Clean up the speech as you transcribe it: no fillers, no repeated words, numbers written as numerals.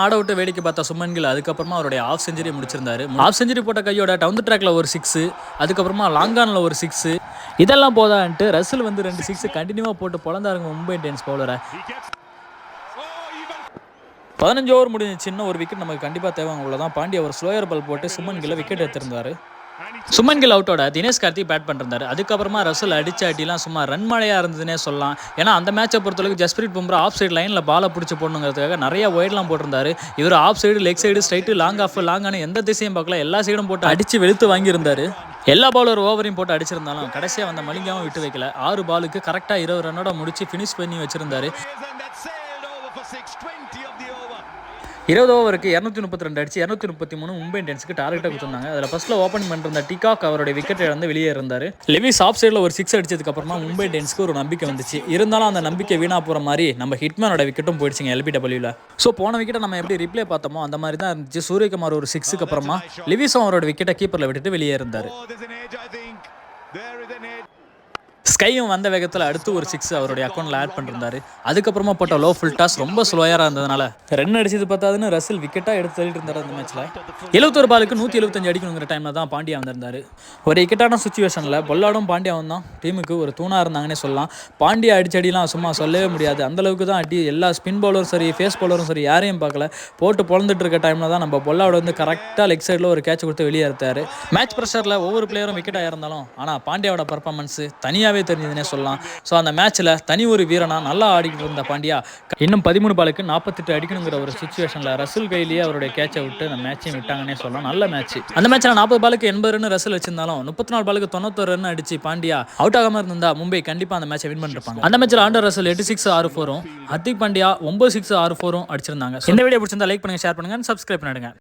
ஆட விட்டு வேடிக்கை பார்த்த சுமன் கில் அதுக்கப்புறமா அவருடைய ஆஃப் செஞ்சுரி முடிச்சிருந்தாரு. ஆஃப் செஞ்சுரி போட்ட கையோட டவுன் ட்ராக்ல ஒரு 6, அதுக்கப்புறமா லாங்கானில் ஒரு 6, இதெல்லாம் போதான்ட்டு ரசில் வந்து 2 6 கண்டினியூவாக போட்டு பொழந்தாருங்க மும்பை இந்தியன்ஸ் பவுலரை. 15 ஓவர் முடிஞ்சிச்சு. ஒரு விக்கெட் நமக்கு கண்டிப்பாக தேவைங்க. உள்ளதான் பாண்டியா ஒரு ஸ்லோயர் பால் போட்டு சுமன் கில்லை விக்கெட் எடுத்திருந்தாரு. சுமன் கில் அவுட்டோட தினேஷ் கார்த்திக் பேட் பண்ணிருந்தாரு. அதுக்கப்புறமா ரசல் அடிச்ச அடிலாம் சும்மா ரன் மழையாக இருந்ததுன்னே சொல்லலாம். ஏன்னா அந்த மேட்சை பொறுத்தளவுக்கு ஜஸ்பிரீத் பும்ரா ஆஃப் சைடு லைனில் பாலை பிடிச்சி போடணுங்கிறதுக்காக நிறைய ஒயிட்லாம் போட்டிருந்தாரு. இவர் off side, leg side, straight, long off, லாங்கான எந்த திசையும் பார்க்கல, எல்லா சைடும் போட்டு அடித்து வெளுத்து வாங்கியிருந்தாரு. எல்லா பாலர் ஓவரையும் போட்டு அடிச்சிருந்தாலும் கடைசியாக வந்த மலிங்காவும் விட்டு வைக்கல. 6 பாலுக்கு கரெக்டாக 20 ரன்னோட முடிச்சு ஃபினிஷ் பண்ணி வச்சிருந்தாரு. 20 ஓவருக்கு 232 அடிச்சு 233 மும்பை இந்தியன்ஸுக்கு டார்கெட்டாக கொடுத்துருந்தாங்க. அதில் ஃபர்ஸ்ட்டில் ஓப்பன் பண்ணிருந்த டிகாக் அவருடைய விக்கெட் இழந்து வெளியே இருந்தார். லெவிஸ் ஆஃப் சைடில் ஒரு 6 அடிச்சதுக்கப்புறமா மும்பை இந்தியன்ஸ்க்கு ஒரு நம்பிக்கை வந்துச்சு. இருந்தாலும் அந்த நம்பிக்கை வீணாக போகிற மாதிரி நம்ம ஹிட்மேனோட விக்கெட்டும் போயிடுச்சுங்க LBWல. ஸோ போன விக்கெட்டை நம்ம எப்படி ரிப்ளே பார்த்தோமோ அந்த மாதிரி தான் இருந்துச்சு. சூரியகுமார் ஒரு 6க்கு அப்புறமா லெவிஸும் அவரோட விக்கெட்டை கீப்பரில் விட்டுட்டு வெளியே இருந்தார். ஸ்கையும் வந்த வேகத்தில் அடுத்து ஒரு 6 அவருடைய அக்கௌண்ட்டில் ஆட் பண்ணிருந்தாரு. அதுக்கப்புறமா போட்ட லோ ஃபுல் டாஸ் ரொம்ப ஸ்லோயராக இருந்ததுனால ரன் அடிச்சது பார்த்தாதுன்னு ரசில் விக்கெட்டாக எடுத்து தள்ளிட்டு இருந்தார். அந்த மேட்ச்சில் 71 பாலுக்கு 175 அடிக்கணுங்கிற டைமில் தான் பாண்டியா வந்திருந்தார். ஒரு இக்கட்டான சுச்சுவேஷனில் பொல்லாடும் பாண்டியாவும் தான் டீமுக்கு ஒரு தூணாக இருந்தாங்கன்னே சொல்லலாம். பாண்டியா அடிச்சடிலாம் சும்மா சொல்லவே முடியாது. அந்தளவுக்கு தான் அடி. எல்லா ஸ்பின் பவுலரும் சரி, ஃபேஸ் பவுலரும் சரி, யாரையும் பார்க்கல. போட்டு பொழந்துட்டு இருக்க டைமில் தான் நம்ம பொல்லாவோட வந்து கரெக்டாக லெக் சைடில் ஒரு கேட்ச் கொடுத்து வெளியே எடுத்தார். மேட்ச் ப்ரெஷரில் ஒவ்வொரு பிளேயரும் விக்கெட்டாக இருந்தாலும் ஆனால் பாண்டியாவோட பர்ஃபார்மன்ஸ் தனியாகவே தெரிஞ்சதுன்னே சொல்லலாம். ஸோ அந்த மேட்ச்சில் தனி ஒரு வீரனா நல்லா ஆடிக்கிட்டு இருந்த பாண்டியா இன்னும் 13 பாலுக்கு 48 அடிக்கணுங்கிற ஒரு சுச்சுவேஷனில் ரசில் கையிலேயே அவருடைய கேட்சை விட்டு அந்த மேட்சையும் விட்டாங்கன்னே சொல்லலாம். நல்ல மேட்ச். அந்த மேட்ச்சில் 40 பாலுக்கு 80 ரன் ரசில் வச்சிருந்தாலும் 34 பாலுக்கு 91 ரன் அடிச்சு பாண்டியா அவுட் ஆகாமல் இருந்தா மும்பை கண்டிப்பாக அந்த மேட்சை வின் பண்ணிருப்பாங்க. அந்த மேட்ச்சில் ஆண்டர் ரசில் 8 6 6 4 ஹர்திக் பாண்டியா 9 6 6 4 அடிச்சிருந்தாங்க. இந்த வீடியோ பிடிச்சிருந்தா லைக் பண்ணுங்க, ஷேர் பண்ணுங்க, சப்ஸ்கிரைப் பண்ணிடுங்க.